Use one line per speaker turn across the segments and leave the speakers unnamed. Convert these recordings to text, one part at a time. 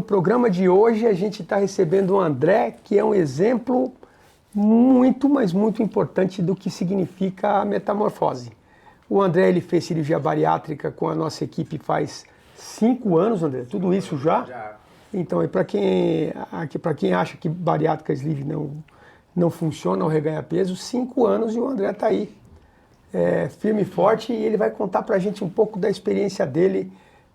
programa de hoje a gente está recebendo o André, que é um exemplo muito, mas muito importante do que significa a metamorfose. O André, ele fez cirurgia bariátrica com a nossa equipe faz 5 anos, André, tudo isso já?
Já.
Então, para quem acha que bariátrica sleeve não funciona ou reganha peso, 5 anos e o André está aí, firme e forte, e ele vai contar para a gente um pouco da experiência dele,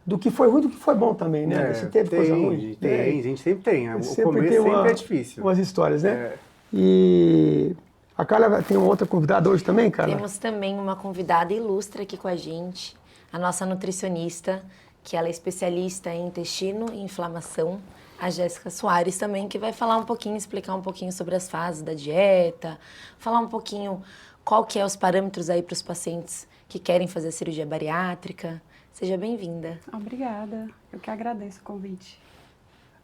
do que foi ruim e do que foi bom também, né? Você teve coisa ruim?
Tem, a gente sempre tem. O
Sempre
começo
tem
sempre é difícil.
umas histórias, né? E a Carla tem uma outra convidada hoje também, Carla?
Temos também uma convidada ilustre aqui com a gente, a nossa nutricionista, que ela é especialista em intestino e inflamação, a Jéssica Soares também, que vai falar um pouquinho, explicar um pouquinho sobre as fases da dieta, falar um pouquinho qual que é os parâmetros aí para os pacientes que querem fazer cirurgia bariátrica. Seja bem-vinda.
Obrigada, eu que agradeço o convite.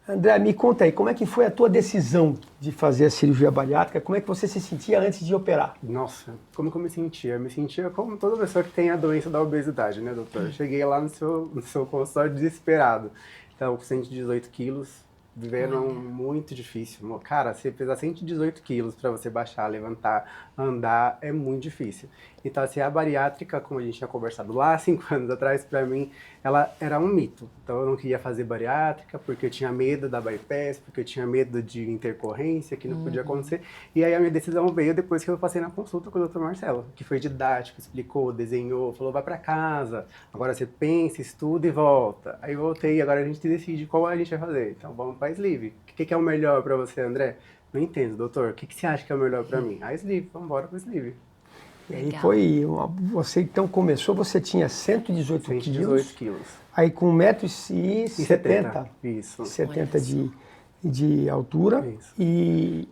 André, me conta aí, como é que foi a tua decisão de fazer a cirurgia bariátrica? Como é que você se sentia antes de operar?
Nossa, como que eu me sentia? Eu me sentia como toda pessoa que tem a doença da obesidade, né, doutor? Eu cheguei lá no seu consultório desesperado. Então, com 118 quilos, vivendo muito difícil. Cara, você pesar 118 quilos para você baixar, levantar, andar, é muito difícil. Então, assim, a bariátrica, como a gente tinha conversado lá 5 anos atrás, para mim, ela era um mito. Então, eu não queria fazer bariátrica porque eu tinha medo da bypass, porque eu tinha medo de intercorrência, que não podia acontecer. E aí, a minha decisão veio depois que eu passei na consulta com o Dr. Marcelo, que foi didático, explicou, desenhou, falou, vai para casa, agora você pensa, estuda e volta. Aí, eu voltei e agora a gente decide qual a gente vai fazer. Então, vamos para a sleeve. O que é o melhor para você, André? Não entendo, doutor. O que você acha que é o melhor para mim? A sleeve. Vamos embora para a sleeve.
E aí você então começou, você tinha 118
quilos.
Aí com 1,70 m.
Isso.
70 de altura.
Isso.
E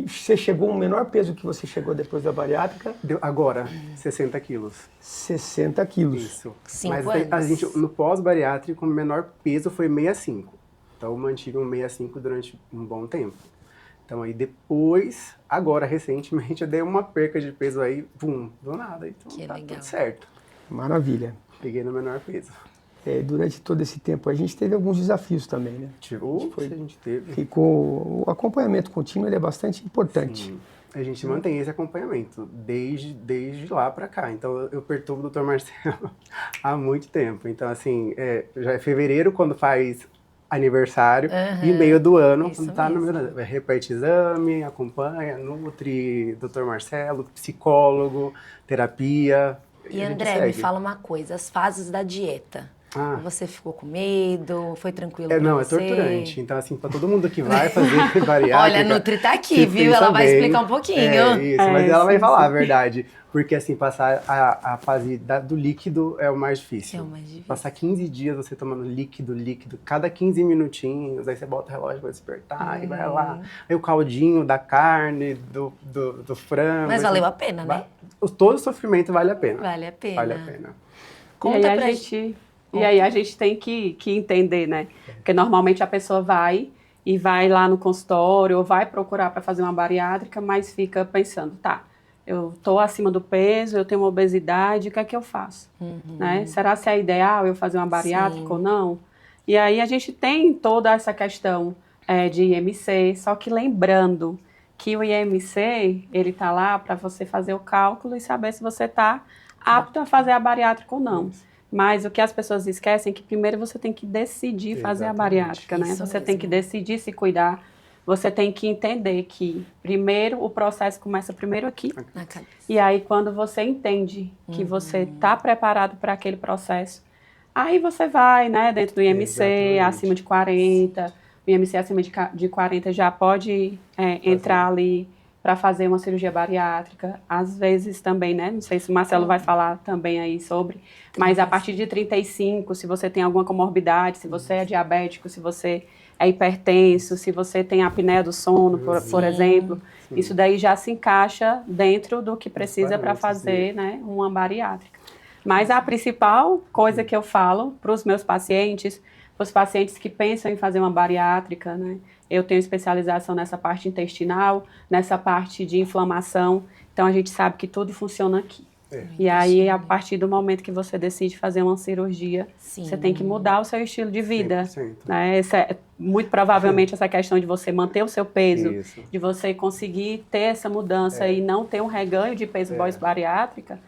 você chegou ao menor peso que você chegou depois da bariátrica?
Agora, 60 quilos.
60 quilos.
Isso.
5
Mas
anos.
a gente, no pós-bariátrico, o menor peso foi 65. Então, eu mantive um 65 durante um bom tempo. Então, aí depois, agora, recentemente, eu dei uma perca de peso aí, bum, do nada. Então,
Que
tá
legal.
tudo certo.
Maravilha.
Peguei no menor peso.
Durante todo esse tempo, a gente teve alguns desafios também, né?
A gente teve.
O acompanhamento contínuo ele é bastante importante.
Sim. A gente mantém esse acompanhamento desde lá pra cá. Então, eu perturbo o Dr. Marcelo há muito tempo. Então, assim, já é fevereiro, quando faz aniversário, e meio do ano,
Isso
tá no meu, repete exame, acompanha, nutri, Dr. Marcelo, psicólogo, terapia.
E André, me fala uma coisa, as fases da dieta. Você ficou com medo? Foi tranquilo pra
Não,
você?
é torturante. Então, assim, pra todo mundo que vai fazer bariátrica...
Olha, a Nutri tá aqui, viu? Ela vai explicar um pouquinho.
Mas ela vai falar a verdade. Porque, assim, passar a fase do líquido é o mais difícil.
É o mais difícil.
Passar 15 dias você tomando líquido, cada 15 minutinhos, aí você bota o relógio pra despertar, e vai lá. Aí o caldinho da carne, do frango...
Mas valeu a pena, né?
Todo sofrimento vale a pena.
Vale a pena.
Vale a pena.
Conta pra gente.
E aí a gente tem que entender, né? Porque normalmente a pessoa vai lá no consultório ou vai procurar para fazer uma bariátrica, mas fica pensando, tá, eu estou acima do peso, eu tenho uma obesidade, o que é que eu faço? Né? Será se é ideal eu fazer uma bariátrica ou não? E aí a gente tem toda essa questão de IMC, só que lembrando que o IMC, ele tá lá para você fazer o cálculo e saber se você está apto a fazer a bariátrica ou não. Mas o que as pessoas esquecem é que primeiro você tem que decidir fazer a bariátrica, né? Você tem que decidir se cuidar, você tem que entender que primeiro o processo começa primeiro aqui.
Na cabeça.
E aí quando você entende que você está preparado para aquele processo, aí você vai, né, dentro do IMC, acima de 40, o IMC acima de 40 já pode entrar ali para fazer uma cirurgia bariátrica, às vezes também, né? Não sei se o Marcelo vai falar também aí sobre, mas a partir de 35, se você tem alguma comorbidade, se você é diabético, se você é hipertenso, se você tem apneia do sono, por exemplo, isso daí já se encaixa dentro do que precisa para fazer, né, uma bariátrica. Mas a principal coisa que eu falo para os meus pacientes, para os pacientes que pensam em fazer uma bariátrica, né? Eu tenho especialização nessa parte intestinal, nessa parte de inflamação, então a gente sabe que tudo funciona aqui. E aí, a partir do momento que você decide fazer uma cirurgia,
Sim.
você tem que mudar o seu estilo de vida.
100%.
Né? Muito provavelmente essa questão de você manter o seu peso,
Isso.
de você conseguir ter essa mudança e não ter um reganho de peso pós-bariátrica,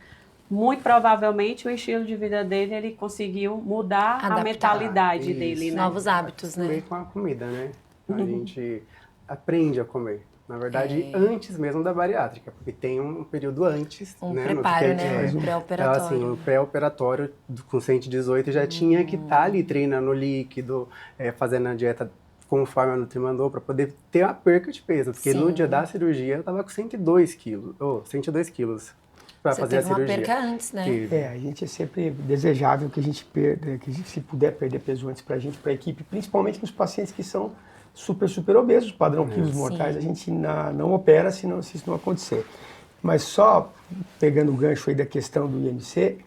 muito provavelmente o estilo de vida dele, ele conseguiu mudar
Adaptar.
a mentalidade
Isso.
dele, né?
Novos hábitos,
Comer
né?
com a comida, né? A gente aprende a comer. Na verdade,
É.
antes mesmo da bariátrica, porque tem um período antes,
Um
né?
preparo, né? Um
Então,
pré-operatório.
assim, o pré-operatório com 118 já tinha que estar ali treinando líquido, fazendo a dieta conforme a Nutri mandou, para poder ter a perca de peso. Porque
Sim.
no dia da cirurgia eu tava com 102 quilos. 102 quilos para
Você
fazer a
teve uma
cirurgia.
perca antes, né?
Tive.
A gente é sempre desejável que a gente perda, que a gente, se puder perder peso antes pra gente, pra equipe, principalmente nos pacientes que são super obesos, padrão quilos mortais,
Sim.
a gente não opera se isso não acontecer. Mas só pegando o gancho aí da questão do IMC,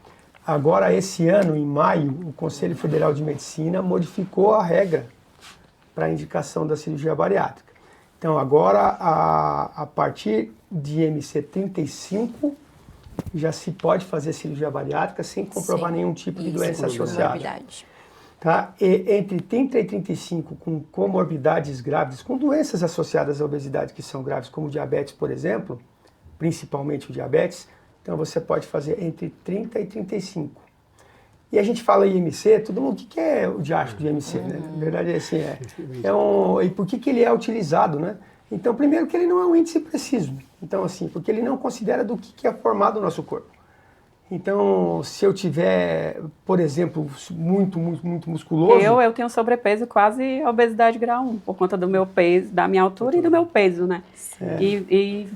agora esse ano, em maio, o Conselho Federal de Medicina modificou a regra para a indicação da cirurgia bariátrica. Então agora, a partir de IMC 35, já se pode fazer cirurgia bariátrica sem comprovar
Sim.
nenhum tipo de
Isso,
doença
com
associada.
comorbidade.
Tá? E entre 30 e 35 com comorbidades graves, com doenças associadas à obesidade que são graves, como diabetes, por exemplo, principalmente o diabetes, então você pode fazer entre 30 e 35. E a gente fala IMC, todo mundo, o que é o diacho do IMC? Né? Na verdade, assim, e por que ele é utilizado, né? Então, primeiro que ele não é um índice preciso. Então, assim, porque ele não considera do que é formado o nosso corpo. Então, se eu tiver, por exemplo, muito musculoso...
Eu tenho sobrepeso, quase obesidade grau 1, por conta do meu peso, da minha altura e do meu peso, né? E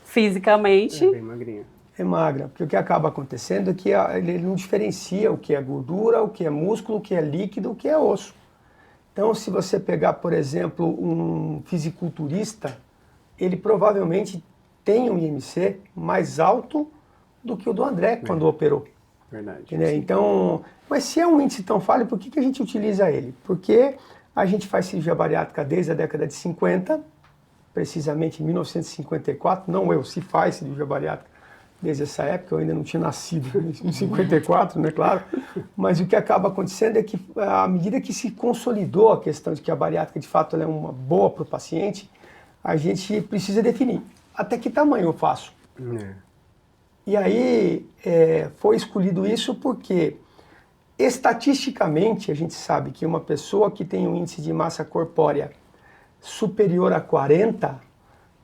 fisicamente...
É bem magrinha.
É magra, porque o que acaba acontecendo é que ele não diferencia o que é gordura, o que é músculo, o que é líquido, o que é osso. Então, se você pegar, por exemplo, um fisiculturista, ele provavelmente tem um IMC mais alto do que o do André quando operou.
Verdade.
Entendeu? Então, mas se é um índice tão falho, por que a gente utiliza ele? Porque a gente faz cirurgia bariátrica desde a década de 50, precisamente em 1954, não eu, se faz cirurgia bariátrica desde essa época, eu ainda não tinha nascido em 54, né, claro, mas o que acaba acontecendo é que à medida que se consolidou a questão de que a bariátrica de fato ela é uma boa para o paciente, a gente precisa definir até que tamanho eu faço. E aí foi escolhido isso porque estatisticamente a gente sabe que uma pessoa que tem um índice de massa corpórea superior a 40,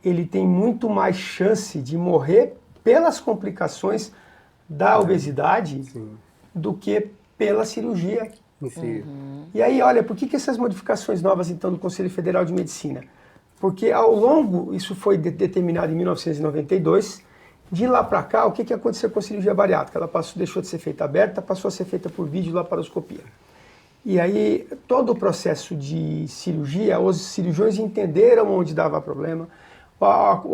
ele tem muito mais chance de morrer pelas complicações da obesidade do que pela cirurgia. E aí, olha, por que essas modificações novas, então, do Conselho Federal de Medicina? Porque ao longo, isso foi determinado em 1992, de lá para cá, o que aconteceu com a cirurgia bariátrica? Ela deixou de ser feita aberta, passou a ser feita por videolaparoscopia. E aí, todo o processo de cirurgia, os cirurgiões entenderam onde dava problema,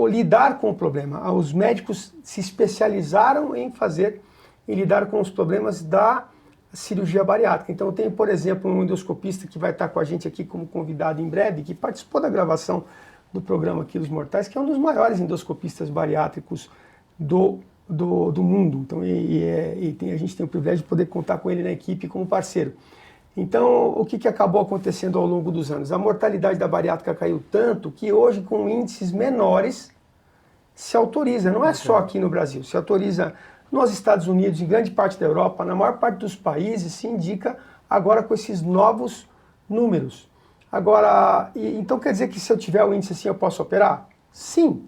lidar com o problema. Os médicos se especializaram em lidar com os problemas da cirurgia bariátrica. Então, eu tenho, por exemplo, um endoscopista que vai estar com a gente aqui como convidado em breve, que participou da gravação do programa Quilos Mortais, que é um dos maiores endoscopistas bariátricos do mundo. Então, a gente tem o privilégio de poder contar com ele na equipe como parceiro. Então, o que acabou acontecendo ao longo dos anos? A mortalidade da bariátrica caiu tanto que hoje, com índices menores, se autoriza. Não é só aqui no Brasil, se autoriza nos Estados Unidos, em grande parte da Europa, na maior parte dos países, se indica agora com esses novos números. Agora, então quer dizer que se eu tiver o índice assim, eu posso operar? Sim.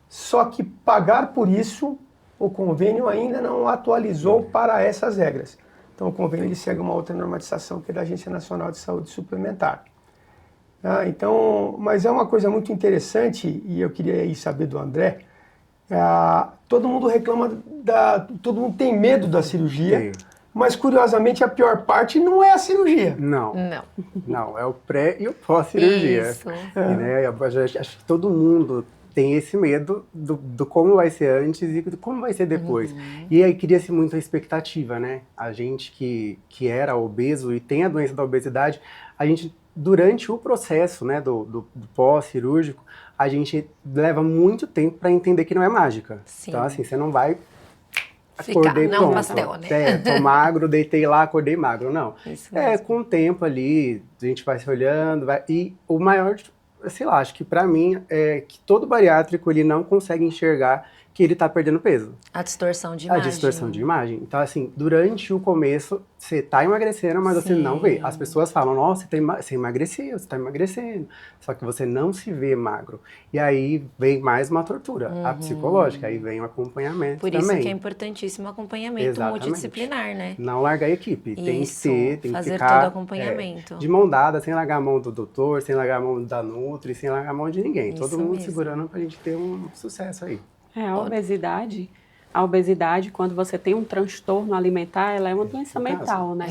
Só que pagar por isso, o convênio ainda não atualizou para essas regras. Então, o convênio ele segue uma outra normatização que é da Agência Nacional de Saúde Suplementar. Mas é uma coisa muito interessante, e eu queria aí saber do André, todo mundo reclama, todo mundo tem medo da cirurgia, mas curiosamente a pior parte não é a cirurgia.
Não, é o pré e o pós-cirurgia.
Isso.
Né? Acho que todo mundo tem esse medo do como vai ser antes e do como vai ser depois. E aí cria-se muito a expectativa, né? A gente que era obeso e tem a doença da obesidade, a gente, durante o processo, né, do pós-cirúrgico, a gente leva muito tempo para entender que não é mágica.
Sim.
Então, assim, você não vai acordei
não
pronto.
pastel, né?
Tô magro, deitei lá, acordei magro. Não.
Isso mesmo.
Com o tempo ali, a gente vai se olhando, e o maior, sei lá, acho que pra mim é que todo bariátrico ele não consegue enxergar que ele tá perdendo peso.
A distorção de
A
imagem.
distorção de imagem. Então, assim, durante o começo, você tá emagrecendo, mas você não vê. As pessoas falam, nossa, você emagreceu, você tá emagrecendo. Só que você não se vê magro. E aí vem mais uma tortura, a psicológica. Aí vem o acompanhamento
Por
também.
isso que é importantíssimo o acompanhamento
Exatamente.
multidisciplinar, né?
Não largar a equipe. Tem que
Isso,
ter, tem que
fazer
ficar
todo o acompanhamento.
de mão dada, sem largar a mão do doutor, sem largar a mão da Nutri, sem largar a mão de ninguém.
Isso
Todo mundo
mesmo.
segurando pra gente ter um sucesso aí.
A obesidade, quando você tem um transtorno alimentar, ela é uma doença mental, né?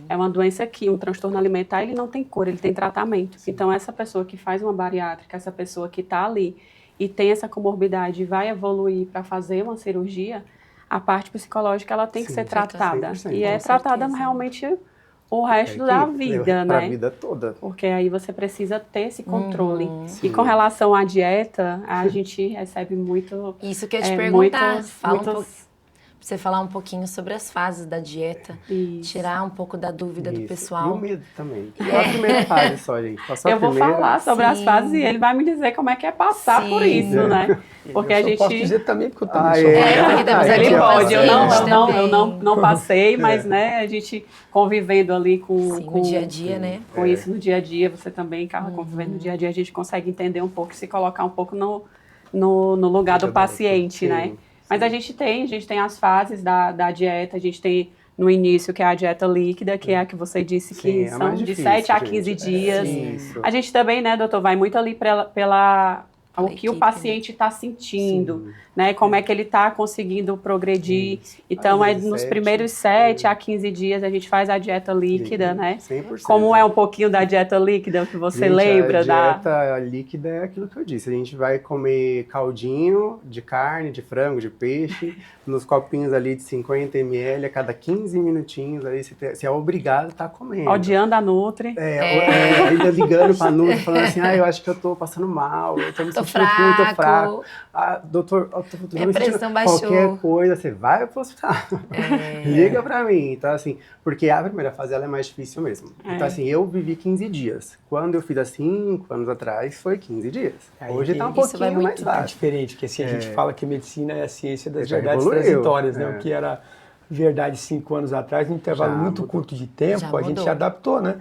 É uma doença que um transtorno alimentar, ele não tem cura, ele tem tratamento.
Sim.
Então, essa pessoa que faz uma bariátrica, essa pessoa que está ali e tem essa comorbidade e vai evoluir para fazer uma cirurgia, a parte psicológica, ela tem que
Sim,
ser tratada.
100%,
E é
com
tratada
certeza.
realmente o resto da vida,
Pra
né?
vida toda.
Porque aí você precisa ter esse controle. E
Sim.
com relação à dieta, a gente recebe muito...
Isso que eu ia te perguntar.
muitos-
Pra você falar um pouquinho sobre as fases da dieta.
Isso.
Tirar um pouco da dúvida do
Isso.
pessoal.
E o medo também. Só a primeira fase só, gente. Passou a
Eu vou
primeira,
falar sobre as
Sim.
fases e ele vai me dizer como é que é passar
Sim.
por isso, né? Porque a
Eu
gente...
posso dizer também, porque eu também
Ah,
sou
é?
porque temos
Mas
aqui
ele
um
pode, eu
paciente
não
também.
passei, mas né, a gente convivendo ali
Sim, no dia a dia, né?
com isso no dia a dia, você também, Carla, convivendo no dia a dia, a gente consegue entender um pouco, se colocar um pouco no lugar do paciente,
Sim,
né?
sim.
Mas a gente tem as fases da dieta, a gente tem no início, que é a dieta líquida, que é a que você disse que
Sim, é
são
mais
de
difícil,
7 a
gente.
15 dias.
Isso.
A gente também, né, doutor, vai muito ali pela o que
equipe,
o paciente está sentindo,
Sim.
né? Como é que ele está conseguindo progredir.
Isso.
Então,
Às
é
vezes
nos
7,
primeiros 7 a 15 dias a gente faz a dieta líquida, né?
100%.
Como é um pouquinho da dieta líquida que você
Gente,
lembra
a
da...
dieta líquida é aquilo que eu disse. A gente vai comer caldinho de carne, de frango, de peixe, nos copinhos ali de 50 ml a cada 15 minutinhos. Aí você é obrigado a estar comendo.
Odiando a Nutri.
Ainda ligando pra Nutri, falando assim, eu acho que eu tô passando mal, eu tô me
Tô
sentindo ruim, tô
fraco.
fraco. Ah, doutor, eu tô
Minha
me sentindo
pressão baixou.
qualquer coisa, você vai pro hospital. Liga pra mim. Então, assim, porque a primeira fase ela é mais difícil mesmo. Então, assim, eu vivi 15 dias. Quando eu fiz há 5 anos atrás, foi 15 dias.
Aí
Hoje
tem-
tá um
Isso vai
pouquinho mais
muito
É
fácil.
diferente, que assim, a gente fala que a medicina é a ciência das
Já
verdades
evoluiu,
transitórias, né?
é.
O que era verdade 5 anos atrás, num intervalo
Já
muito
mudou.
curto de tempo,
Já
a gente
mudou.
se adaptou, né?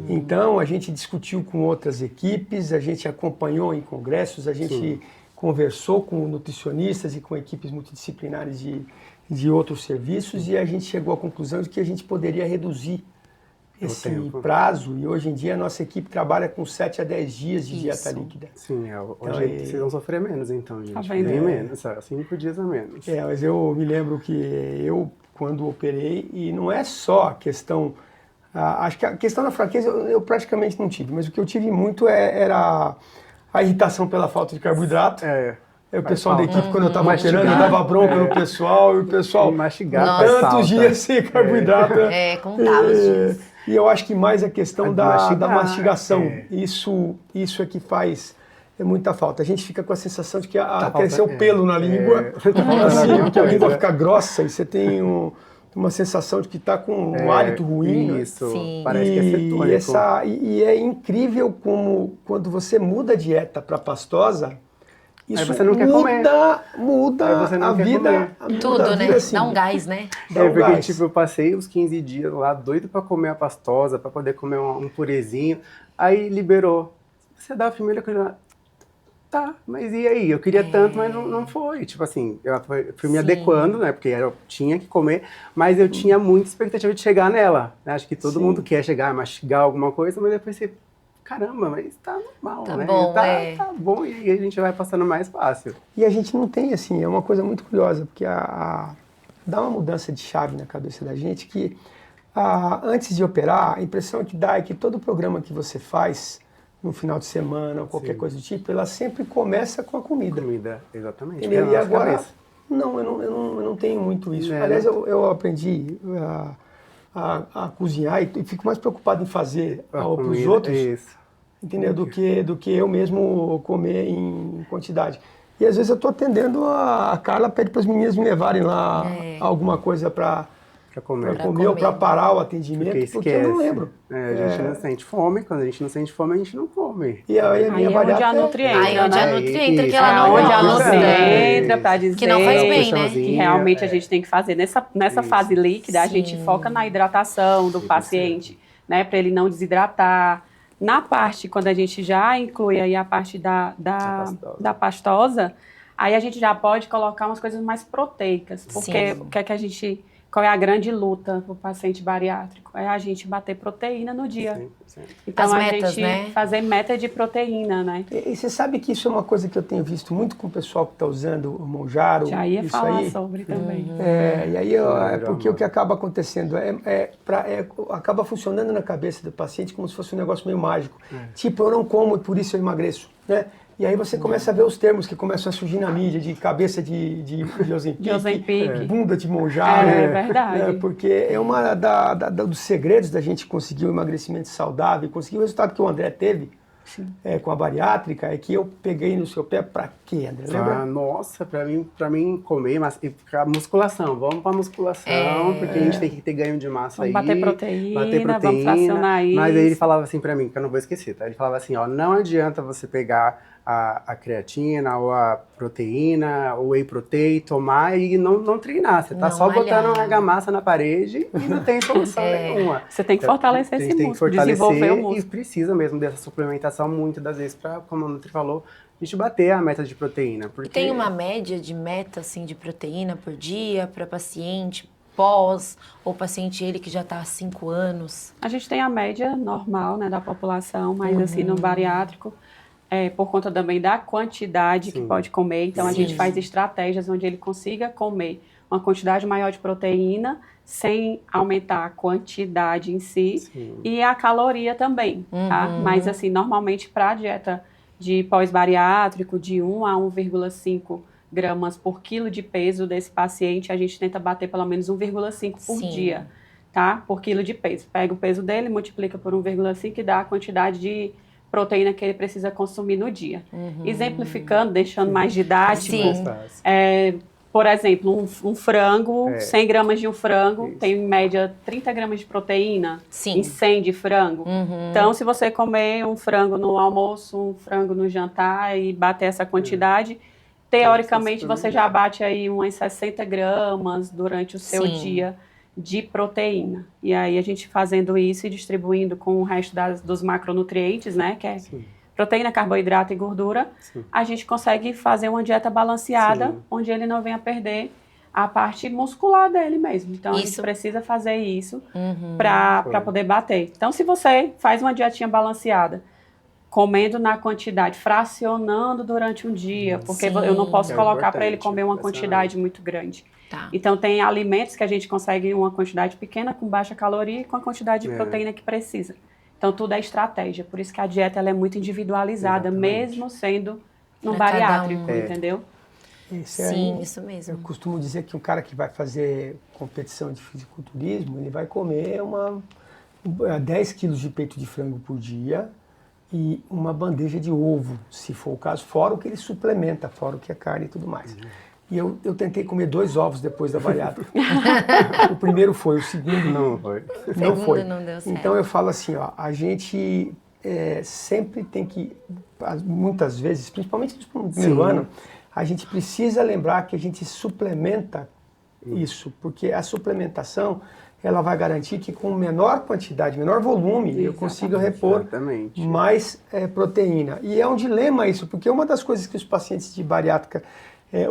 Então, a gente discutiu com outras equipes, a gente acompanhou em congressos, a gente
Sim.
conversou com nutricionistas e com equipes multidisciplinares de outros serviços e a gente chegou à conclusão de que a gente poderia reduzir esse
tempo.
prazo e hoje em dia a nossa equipe trabalha com 7 a 10 dias de dieta
Isso.
líquida.
Sim,
Então,
hoje vocês vão sofrer menos, então, gente.
Tá vendo?
Bem menos, 5 dias a menos.
Mas eu me lembro que eu, quando operei, e não é só a questão, acho que a questão da fraqueza eu praticamente não tive, mas o que eu tive muito era a irritação pela falta de carboidrato. O pessoal da equipe, quando eu estava operando, eu dava bronca no pessoal, e o pessoal
Mastigar
Nossa.
faz falta.
tantos dias sem carboidrato.
Contava os dias.
E eu acho que mais a questão
A de
da
mastigar,
mastigação, isso é que faz muita falta. A gente fica com a sensação de que cresceu pelo na língua, assim, que a língua fica grossa e você tem uma sensação de que está com um hálito ruim. né?
Isso,
Sim.
parece que é cetônico.
E é incrível como quando você muda a dieta para pastosa, isso
você não quer comer.
muda
Aí você não
a
quer
vida.
comer.
muda
Tudo,
a
né?
vida, assim.
Dá um gás, né?
Dá um
Porque,
gás.
tipo, eu passei os 15 dias lá, doido pra comer a pastosa, pra poder comer um purezinho. Aí liberou. Você dá a primeira coisa. Tá, mas e aí? Eu queria tanto, mas não foi. Tipo assim, eu fui me
Sim.
adequando, né? Porque eu tinha que comer, mas eu tinha muita expectativa de chegar nela. Né? Acho que todo
Sim.
mundo quer chegar, mastigar alguma coisa, mas depois você... Caramba, mas tá normal,
Tá
né?
bom,
tá bom, e aí a gente vai passando mais fácil.
E a gente não tem, assim, é uma coisa muito curiosa, porque dá uma mudança de chave na cabeça da gente que antes de operar, a impressão que dá é que todo programa que você faz no final de semana ou qualquer
Sim.
coisa do tipo, ela sempre começa com a comida.
Comida, exatamente.
Entendeu?
É a
E
nossa
agora,
cabeça.
não, eu não tenho muito isso.
É,
Aliás, eu aprendi a cozinhar e fico mais preocupado em fazer
A
para os
comida,
outros,
isso.
entendeu? Do que eu mesmo comer em quantidade. E às vezes eu estou atendendo, a Carla pede para as meninas me levarem lá alguma coisa para
Pra comer.
comer ou para parar o atendimento, porque eu não lembro.
A gente não sente fome, quando a gente não sente fome, a gente não come.
E aí a
Aí
minha
é onde
bariátrica
a nutriente,
Aí onde a
né?
nutriente, que
isso.
ela não
Onde a
gosta.
nutriente entra para dizer
Que não faz bem, né?
que realmente a gente tem que fazer. Nessa fase líquida, a gente foca na hidratação do paciente, né? Para ele não desidratar. Na parte, quando a gente já inclui aí a parte da pastosa, aí a gente já pode colocar umas coisas mais proteicas. Porque
Sim.
o que é que a gente... Qual é a grande luta para o paciente bariátrico? É a gente bater proteína no dia.
100%.
Então,
As
a
metas,
gente
né?
fazer meta de proteína, né?
E você sabe que isso é uma coisa que eu tenho visto muito com o pessoal que está usando o Monjaro.
Já ia
isso
falar
aí.
sobre também.
E aí, porque o que
mano.
acaba acontecendo acaba funcionando na cabeça do paciente como se fosse um negócio meio mágico. Tipo, eu não como e por isso eu emagreço, né? E aí você começa a ver os termos que começam a surgir na mídia, de cabeça de Ozempic,
De Ozempic.
bunda de Monjaro.
É verdade.
Porque é uma dos segredos da gente conseguir um emagrecimento saudável, conseguir o resultado que o André teve com a bariátrica, é que eu peguei no seu pé pra quê, André? Lembra?
Nossa, pra mim comer, mas e ficar musculação. Vamos pra musculação, porque a gente tem que ter ganho de massa
Vamos
aí.
bater proteína, vamos fracionar isso.
Mas aí ele falava assim pra mim, que eu não vou esquecer, tá? Ele falava assim, ó, não adianta você pegar a creatina ou a proteína, ou whey protein, tomar e não treinar. Você tá
Não
só botando
malhar.
uma argamassa na parede e não tem solução nenhuma.
Você tem que fortalecer
A gente
esse
tem que
músculo,
fortalecer
desenvolver o
e
músculo.
precisa mesmo dessa suplementação muitas das vezes para, como o Nutri falou, a gente bater a meta de proteína. Porque...
Tem uma média de meta, assim, de proteína por dia para paciente pós, ou paciente ele que já está há 5 anos?
A gente tem a média normal, né, da população, mas assim, no bariátrico, por conta também da quantidade que pode comer, então a gente faz estratégias onde ele consiga comer uma quantidade maior de proteína, sem aumentar a quantidade em si, e a caloria também, tá? Mas assim, normalmente para a dieta de pós-bariátrico, de 1 a 1,5 gramas por quilo de peso desse paciente, a gente tenta bater pelo menos 1,5 por dia, tá? Por quilo de peso. Pega o peso dele, multiplica por 1,5 e dá a quantidade de proteína que ele precisa consumir no dia. Exemplificando, deixando mais didático, por exemplo, um frango, 100 gramas de um frango, tem em média 30 gramas de proteína em 100 de frango. Então, se você comer um frango no almoço, um frango no jantar e bater essa quantidade, teoricamente você já bate aí umas 60 gramas durante o seu dia de proteína. E aí a gente fazendo isso e distribuindo com o resto dos macronutrientes, né, que é proteína, carboidrato e gordura, a gente consegue fazer uma dieta balanceada, onde ele não venha perder a parte muscular dele mesmo. Então, a gente precisa fazer isso para poder bater. Então, se você faz uma dietinha balanceada, comendo na quantidade, fracionando durante um dia, porque eu não posso colocar para ele comer uma quantidade muito grande. Então, tem alimentos que a gente consegue uma quantidade pequena, com baixa caloria e com a quantidade de proteína que precisa. Então, tudo é estratégia. Por isso que a dieta ela é muito individualizada, mesmo sendo no bariátrico, entendeu?
Isso mesmo.
Eu costumo dizer que um cara que vai fazer competição de fisiculturismo, ele vai comer 10 quilos de peito de frango por dia e uma bandeja de ovo, se for o caso, fora o que ele suplementa, fora o que é carne e tudo mais. E eu tentei comer 2 ovos depois da bariátrica. O primeiro foi, o segundo
não foi.
Não foi.
Não deu certo.
Então eu falo assim, ó, a gente sempre tem que, muitas vezes, principalmente no primeiro ano, a gente precisa lembrar que a gente suplementa isso, porque a suplementação ela vai garantir que com menor quantidade, menor volume, eu consiga repor mais proteína. E é um dilema isso, porque uma das coisas que os pacientes de bariátrica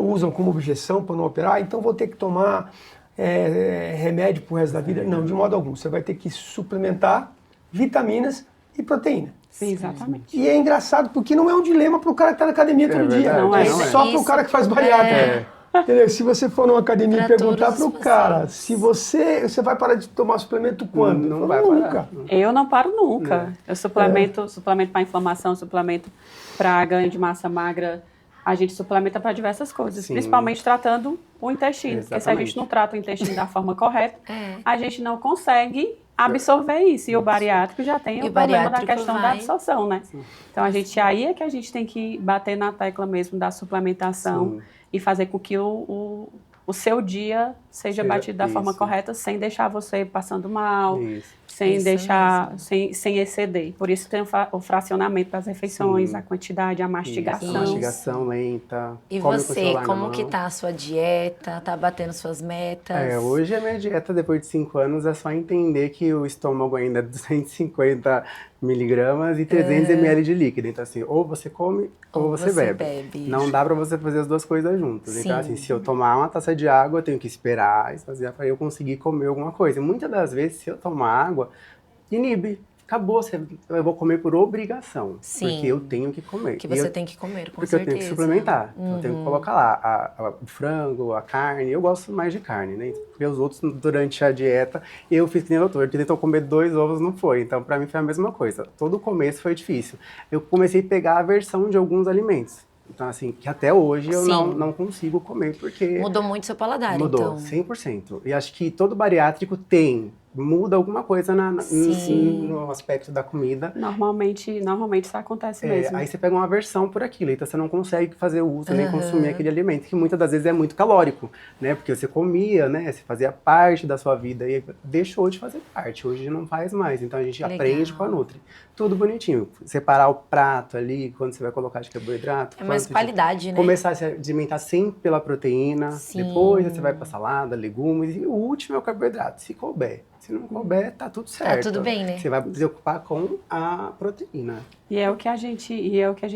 usam como objeção para não operar, então vou ter que tomar remédio pro resto da vida. Não, de modo algum. Você vai ter que suplementar vitaminas e proteína.
Sim, exatamente.
E é engraçado porque não é um dilema para o cara que está na academia todo dia.
Não é
só para o cara que faz bariátrica. Entendeu? Se você for numa academia e perguntar para o cara, se você vai parar de tomar suplemento quando?
Não vai
nunca.
Eu não paro nunca. Eu suplemento para inflamação, suplemento para ganho de massa magra. A gente suplementa para diversas coisas, principalmente tratando o intestino. Porque se a gente não trata o intestino da forma correta, a gente não consegue absorver isso. E o bariátrico já tem
E
o
o
problema da
bariátrico
questão da
vai-
absorção, né? Então, aí é que a gente tem que bater na tecla mesmo da suplementação
Sim.
e fazer com que o seu dia seja
Seja
batido da forma
isso.
correta, sem deixar você passando mal,
Isso.
sem
Isso
deixar, sem exceder. Por isso tem o fracionamento das refeições,
Sim.
a quantidade, a
Isso,
mastigação.
mastigação lenta.
E
come com o
você,
celular na
como que
mão.
tá a sua dieta? Tá batendo suas metas?
Hoje a minha dieta, depois de 5 anos, é só entender que o estômago ainda é 250 miligramas e 300 ml de líquido. Então, assim, ou você come ou você bebe. Não dá pra você fazer as duas coisas juntas. Então,
Sim.
assim, se eu tomar uma taça de água, eu tenho que esperar esvaziar pra eu conseguir comer alguma coisa. E muitas das vezes, se eu tomar água, inibe. Acabou, eu vou comer por obrigação.
Sim.
Porque eu tenho que comer.
Que
E
você
eu-
tem que comer, com
Porque
certeza.
eu tenho que suplementar. Eu tenho que colocar lá o frango, a carne. Eu gosto mais de carne, né? Porque os outros, durante a dieta, eu fiz que nem o doutor. Ele tentou comer 2 ovos, não foi. Então, pra mim, foi a mesma coisa. Todo o começo foi difícil. Eu comecei a pegar a aversão de alguns alimentos. Então, assim, que até hoje eu
Sim.
não consigo comer, porque...
Mudou muito seu paladar,
Mudou,
então.
100%. E acho que todo bariátrico muda alguma coisa
Sim.
no aspecto da comida.
Normalmente isso acontece mesmo.
Aí você pega uma aversão por aquilo, então você não consegue fazer uso nem consumir aquele alimento, que muitas das vezes é muito calórico, né? Porque você comia, né? Você fazia parte da sua vida e deixou de fazer parte, hoje não faz mais. Então a gente
Legal.
aprende com a Nutri. Tudo bonitinho. Separar o prato ali, quando você vai colocar de carboidrato.
É mais
quanto de-
qualidade, né?
Começar a se alimentar sempre pela proteína,
Sim.
depois você vai pra salada, legumes, e o último é o carboidrato, se couber. Se não couber, tá tudo certo.
tudo bem, né?
Você vai se preocupar com a proteína.
E é o que a gente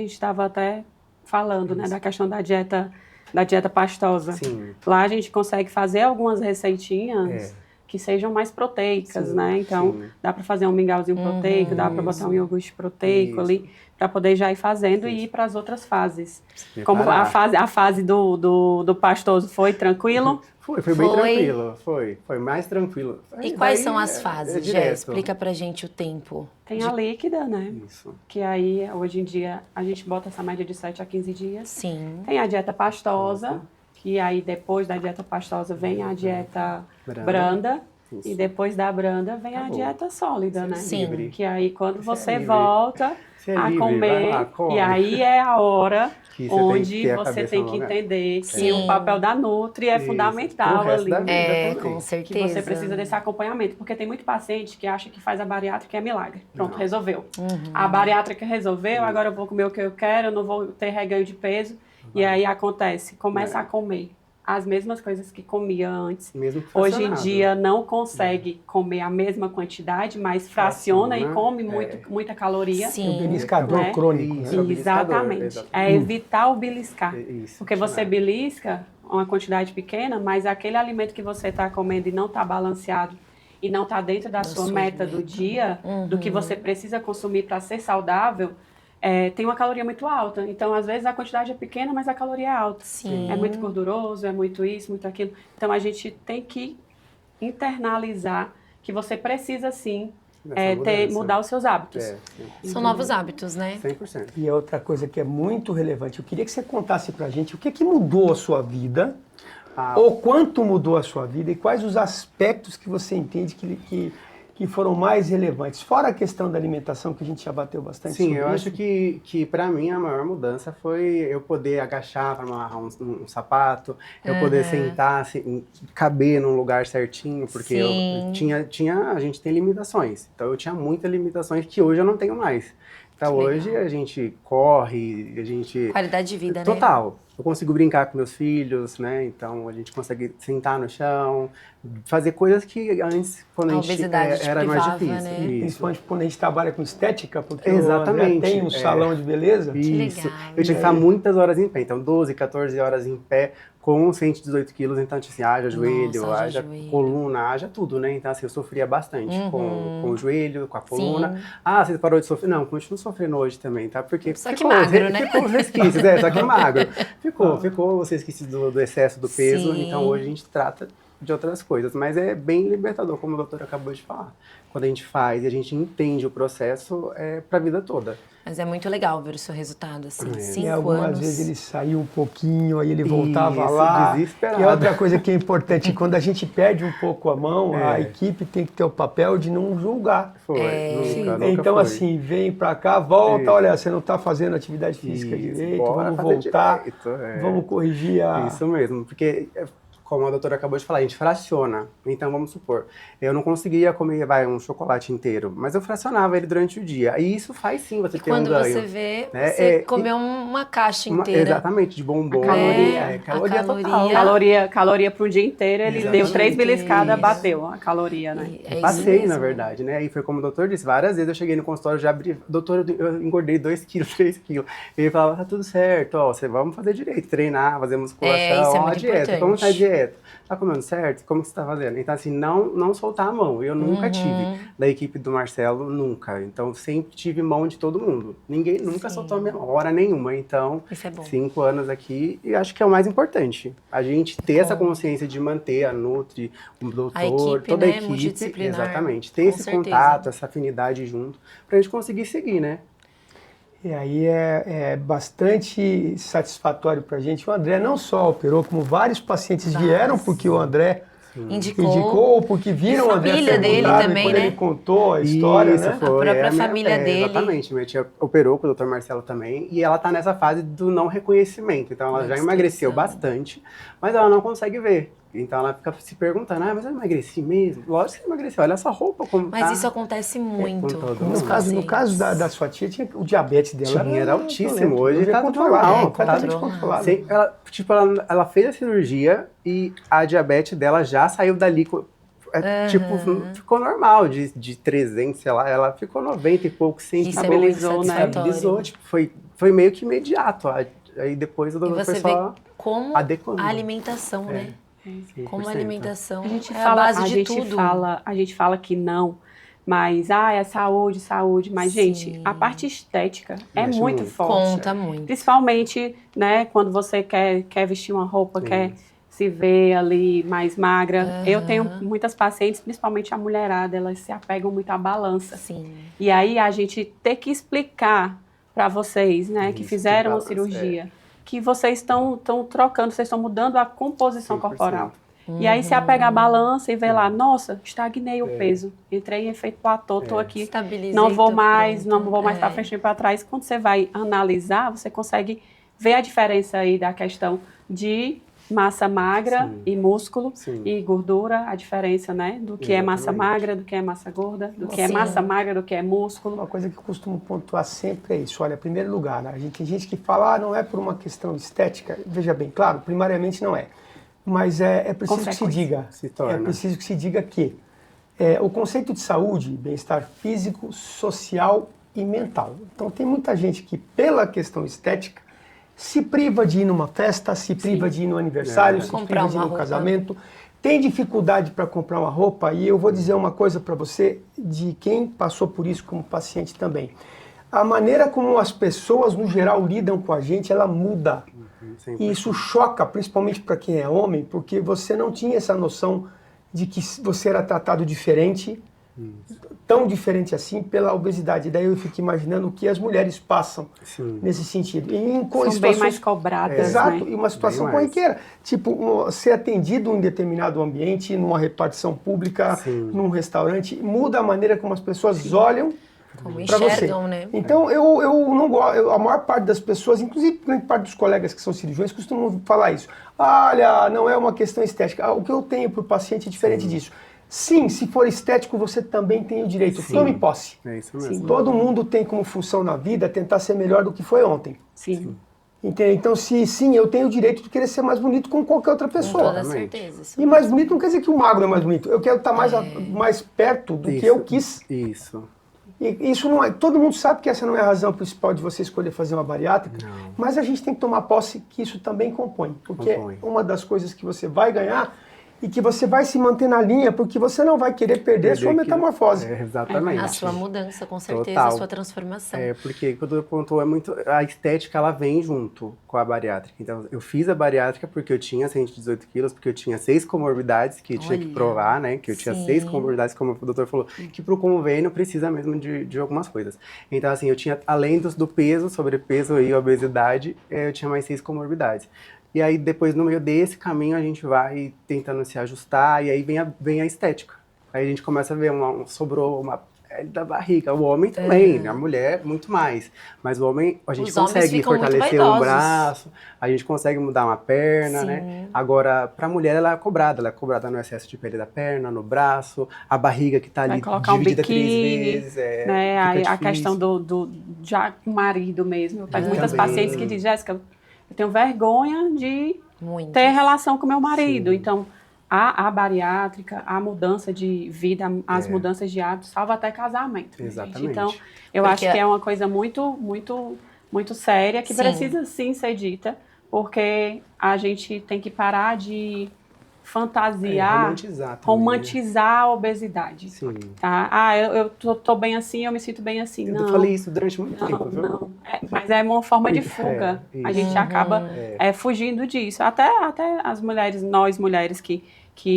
estava até falando, né, da questão da dieta pastosa.
Sim.
Lá a gente consegue fazer algumas receitinhas que sejam mais proteicas,
Sim,
né? Então,
sim.
dá para fazer um mingauzinho proteico, dá para botar um iogurte proteico
Isso.
ali, para poder já ir fazendo e
Isso.
ir para as outras fases.
Se
Como
preparar.
a fase do pastoso foi tranquilo?
Foi bem
Foi.
tranquilo. Foi mais tranquilo.
E
Aí
quais
vai,
são as fases, Jé?
direto.
Explica pra gente o tempo.
Tem a líquida, né?
Isso.
Que aí, hoje em dia, a gente bota essa média de 7 a 15 dias.
Sim.
Tem a dieta pastosa, que aí depois da dieta pastosa vem a dieta branda.
Isso.
E depois da branda vem a
Acabou.
dieta sólida, né?
Sim.
Livre.
Que aí quando você
livre.
volta
Você é
a
livre, vai
comer,
lá, come.
e aí é a hora
Que você tem que
onde
ter a
você
cabeça
tem
no
que
lugar.
entender que
Sim.
o papel da Nutri é
Isso.
fundamental
Pro resto
ali.
da vida
É,
também.
com
Que
certeza.
você precisa desse acompanhamento, porque tem muito paciente que acha que faz a bariátrica e é milagre. Pronto,
Não.
resolveu. A bariátrica resolveu, agora eu vou comer o que eu quero, eu não vou ter reganho de peso. E aí acontece, começa a comer as mesmas coisas que comia antes.
Mesmo que
Hoje em
fracionado.
dia não consegue comer a mesma quantidade, mas fraciona e
Fraciona,
come muita caloria.
Sim.
O beliscador
Né?
crônico.
Isso.
Né?
o beliscador,
Exatamente.
exatamente.
É evitar o beliscar.
Isso,
Porque você
nada.
belisca uma quantidade pequena, mas aquele alimento que você está comendo e não está balanceado e não está dentro da sua meta do dia, do que você precisa consumir para ser saudável, tem uma caloria muito alta. Então, às vezes, a quantidade é pequena, mas a caloria é alta.
Sim.
É muito gorduroso, é muito isso, muito aquilo. Então, a gente tem que internalizar que você precisa, sim,
Nessa mudança.
mudar os seus hábitos.
São novos hábitos, né?
100%.
E é outra coisa que é muito relevante. Eu queria que você contasse pra gente o que que mudou a sua vida, ou quanto mudou a sua vida, e quais os aspectos que você entende que foram mais relevantes. Fora a questão da alimentação, que a gente já bateu bastante
Sim,
sobre
eu
isso.
acho que para mim a maior mudança foi eu poder agachar para amarrar um sapato, eu poder sentar, assim, caber num lugar certinho, porque eu
Sim.
a gente tem limitações. Então eu tinha muitas limitações que hoje eu não tenho mais. Então
Que
hoje
legal.
a gente corre, a gente...
Qualidade de vida, né?
Total. Eu consigo brincar com meus filhos, né? Então a gente consegue sentar no chão, fazer coisas que antes, quando
A
a gente
obesidade te
era mais
privava,
difícil.
né?
Isso.
Principalmente quando a gente trabalha com estética, porque
Exatamente,
o André tem um
é.
salão de beleza.
Isso.
legal.
Eu tinha que ficar muitas horas em pé, então 12, 14 horas em pé com 118 quilos, então assim, haja joelho,
haja
haja
joelho.
coluna, haja tudo, né? Então assim, eu sofria bastante com o joelho, com a coluna.
Sim.
Ah, você parou de sofrer? Não, continuo sofrendo hoje também, tá? Porque
Só que
ficou,
magro, né?
Ficou os resquícios, só que magro. Ficou os resquícios do excesso do peso,
Sim.
então hoje a gente trata de outras coisas, mas é bem libertador, como o doutor acabou de falar. Quando a gente faz e a gente entende o processo, é pra vida toda.
Mas é muito legal ver o seu resultado, assim,
É.
5
E algumas
anos.
vezes ele saiu um pouquinho, aí ele voltava
Isso,
lá.
desesperado.
E outra coisa que é importante, quando a gente perde um pouco a mão, a equipe tem que ter o papel de não julgar.
Foi, nunca
Então,
foi.
assim, vem pra cá, volta,
Isso.
olha, você não tá fazendo atividade física
Isso,
direito,
bora
vamos
fazer
voltar,
direito,
vamos corrigir a...
Isso mesmo, porque, como a doutora acabou de falar, a gente fraciona. Então, vamos supor, eu não conseguia comer, um chocolate inteiro, mas eu fracionava ele durante o dia. E isso faz sim você ter um
Quando
ganho.
você vê,
né?
você comeu uma caixa inteira.
Exatamente, de bombom.
A caloria.
Caloria
A
total.
Caloria para um dia inteiro, ele deu 3 beliscadas,
Isso.
bateu a caloria, né?
É isso
Passei,
mesmo.
na verdade, né? E foi como o doutor disse, várias vezes eu cheguei no consultório, já abri, doutor, eu engordei 2 quilos, 3 quilos. E ele falava, tá tudo certo, ó, vamos fazer direito, treinar, fazer musculação,
isso é
ó,
muito
a dieta,
importante.
como tá a dieta? Tá comendo certo? Como que você tá fazendo? Então, assim, não soltar a mão. Eu nunca tive, da equipe do Marcelo, nunca. Então, sempre tive mão de todo mundo. Ninguém nunca soltou a minha mão, hora nenhuma. Então,
Isso é bom.
5 anos aqui, e acho que é o mais importante. A gente ter essa consciência de manter a Nutri, o doutor,
A equipe,
toda a
né,
equipe.
multidisciplinar,
Exatamente. Ter
com
esse
certeza.
contato, essa afinidade junto, pra gente conseguir seguir, né?
E aí é bastante satisfatório pra gente. O André não só operou, como vários pacientes vieram porque o André indicou, porque viram o André
família dele
perguntaram,
também,
e quando
né?
ele contou a história,
Isso,
né?
foi.
A própria
minha-
família dele.
Exatamente. Minha tia operou com o Dr. Marcelo também. E ela tá nessa fase do não reconhecimento. Então, ela já emagreceu bastante, mas ela não consegue ver. Então, ela fica se perguntando, mas eu emagreci mesmo? Lógico que você emagreceu. Olha essa roupa como
Mas
tá.
isso acontece muito.
com todo
com
mundo.
os
No caso
pacientes.
da sua tia, o diabetes dela
Era altíssimo.
violento.
Hoje
é
tá
controlado,
normal,
completamente
tá
controlado.
Ela fez a cirurgia e a diabetes dela já saiu dali. Ficou normal, de 300, sei lá, ela ficou 90 e pouco, 100
Isso
e
é
pouco.
muito
Estabilizou, né?
satisfatório.
Estabilizou, tipo, foi meio que imediato. Aí depois o
E
doutor
você
foi
vê
só
como
adequando.
a alimentação, né? Como a
100%.
alimentação
A gente
é
fala,
a base de tudo.
a gente fala que não, mas é saúde, mas
Sim.
gente, a parte estética é
Mexe
muito
muito.
forte.
Conta muito.
Principalmente, né, quando você quer vestir uma roupa, quer se ver ali mais magra. Eu tenho muitas pacientes, principalmente a mulherada, elas se apegam muito à balança.
Sim.
E aí a gente ter que explicar para vocês, né, que
Isso,
fizeram a
que balança,
cirurgia, que vocês estão trocando, vocês estão mudando a composição
100%.
corporal. E aí se apega à balança e vê lá, nossa, estagnei o peso, entrei em efeito platô, tô aqui,
Estabilizei,
não vou
tô
mais,
pronta.
não vou mais para frente e para trás. Quando você vai analisar, você consegue ver a diferença aí da questão de massa magra e músculo e gordura, a diferença, né, do que é massa
Exatamente.
magra, do que é massa gorda, do que é
Sim.
massa magra, do que é músculo.
Uma coisa que eu costumo pontuar sempre é isso. Olha, em primeiro lugar, né, tem gente que fala, não é por uma questão estética. Veja bem, claro, primariamente não é. Mas é preciso que se diga.
Se torna.
É preciso que se diga que o conceito de saúde, bem-estar físico, social e mental. Então tem muita gente que, pela questão estética, se priva de ir numa festa, se priva de ir no aniversário, se
Comprar
priva de ir
uma
no
roupa.
casamento, tem dificuldade para comprar uma roupa, e eu vou dizer uma coisa para você, de quem passou por isso como paciente também. A maneira como as pessoas, no geral, lidam com a gente, ela muda. E isso choca, principalmente para quem é homem, porque você não tinha essa noção de que você era tratado diferente, tão diferente assim, pela obesidade. Daí eu fico imaginando o que as mulheres passam nesse sentido.
São bem mais cobradas,
Exato,
né?
e uma situação
Bem mais.
corriqueira. Tipo, ser atendido em determinado ambiente, numa repartição pública, num restaurante, muda a maneira como as pessoas olham
Como
para você.
enxergam, né?
Então, eu não gosto, a maior parte das pessoas, inclusive grande parte dos colegas que são cirurgiões, costumam falar isso. Olha, não é uma questão estética. O que eu tenho para o paciente é diferente disso. Sim, se for estético, você também tem o direito. Tome posse.
É isso mesmo.
Todo mundo tem como função na vida tentar ser melhor do que foi ontem.
Sim.
Entende? Então, sim, eu tenho o direito de querer ser mais bonito como qualquer outra
Com
pessoa.
toda
Exatamente.
certeza. Isso
E mais bonito não quer dizer que o magro é mais bonito. Eu quero estar mais perto do que eu quis.
Isso.
E isso não é. Todo mundo sabe que essa não é a razão principal de você escolher fazer uma bariátrica, mas a gente tem que tomar posse que isso também compõe. Porque uma das coisas que você vai ganhar e que você vai se manter na linha porque você não vai querer perder a sua
Perder
metamorfose.
Exatamente.
A sua mudança, com certeza,
Total.
a sua transformação.
Porque quando pontuou a estética ela vem junto com a bariátrica. Então, eu fiz a bariátrica porque eu tinha 118 quilos, porque eu tinha 6 comorbidades que eu tinha que
Olha,
provar, né? Que eu tinha
sim.
6 comorbidades, como o doutor falou, que pro convênio precisa mesmo de algumas coisas. Então, assim, eu tinha, além do peso, sobrepeso e obesidade, eu tinha mais 6 comorbidades. E aí, depois, no meio desse caminho, a gente vai tentando se ajustar, e aí vem a estética. Aí a gente começa a ver, sobrou uma pele da barriga. O homem também, a mulher muito mais. Mas o homem, a gente
Os homens
consegue
ficam muito
fortalecer um
vaidosos.
braço, a gente consegue mudar uma perna,
Sim.
né? Agora, pra mulher, ela é cobrada no excesso de pele da perna, no braço, a barriga que tá
Vai
ali
colocar um
dividida
biquíni,
3 vezes.
né?
Fica
A
difícil.
questão já com o marido mesmo. Eu pego muitas
Também.
pacientes que dizem, Jéssica, eu tenho vergonha de
Muito.
ter relação com meu marido.
Sim.
Então, a bariátrica, a mudança de vida, as mudanças de hábitos, salva até casamento. né, gente?
Exatamente.
Então, eu
Porque
acho que é uma coisa muito séria, que
Sim.
precisa sim ser dita, porque a gente tem que parar de fantasiar,
romantizar também,
romantizar a obesidade.
Sim.
Tá? Eu tô bem assim, eu me sinto bem assim.
Eu
não.
falei isso durante muito tempo, viu?
Não. Mas é uma forma de fuga. A gente acaba fugindo disso. Até as mulheres, nós mulheres que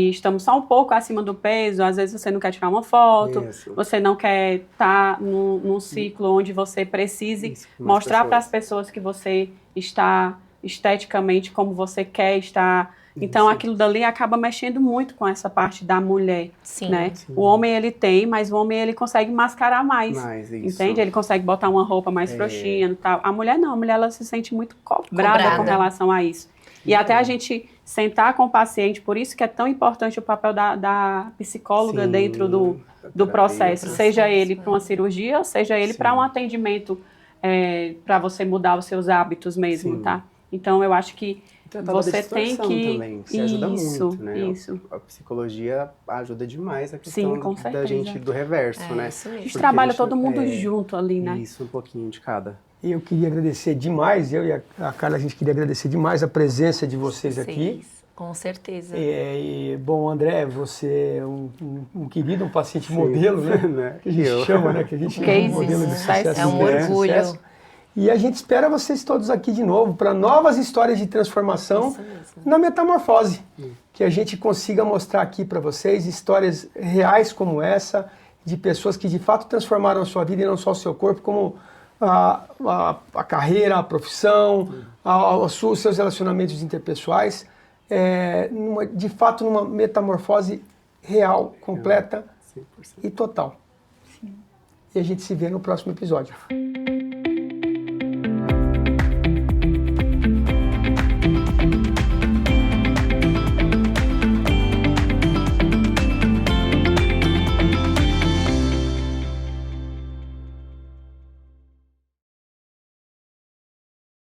estamos só um pouco acima do peso, às vezes você não quer tirar uma foto,
Isso.
você não quer estar num ciclo onde você precise
Isso, com mais
mostrar para as
pessoas.
pessoas que você está esteticamente como você quer estar. Então, aquilo dali acaba mexendo muito com essa parte da mulher,
Sim.
né?
Sim.
O homem, ele tem, mas o homem, ele consegue mascarar mais,
Mais, isso.
entende? Ele consegue botar uma roupa mais frouxinha e tal. A mulher não, a mulher, ela se sente muito cobrada com relação a isso. E até a gente sentar com o paciente, por isso que é tão importante o papel da psicóloga
Sim,
dentro do
terapia,
processo, seja ele
né?
para uma cirurgia, seja ele para um atendimento, para você mudar os seus hábitos mesmo,
Sim.
tá? Então, eu acho que
Tratar da
você tem
distorção
que...
também, que ajuda muito, né?
Isso.
A psicologia ajuda demais a questão
Sim, com
da
certeza.
gente, do reverso, né?
isso mesmo.
A gente
Porque
trabalha
gente-
todo mundo junto ali, né?
Isso, um pouquinho de cada.
Eu queria agradecer demais, eu e a Carla, a gente queria agradecer demais a presença de vocês aqui.
Com certeza.
Bom, André, você é um querido, um paciente
Sim.
modelo, né?
Né?
Que a gente
Eu.
chama, né? Que a gente chama
Case
de modelo de
de
sucesso.
sucesso.
É um
né?
orgulho.
Sucesso. E a gente espera vocês todos aqui de novo para novas histórias de transformação
Isso mesmo.
na metamorfose. Que a gente consiga mostrar aqui para vocês histórias reais como essa, de pessoas que de fato transformaram a sua vida e não só o seu corpo, como a carreira, a profissão, os seus relacionamentos interpessoais, de fato numa metamorfose real, completa
100%.
e total. E a gente se vê no próximo episódio.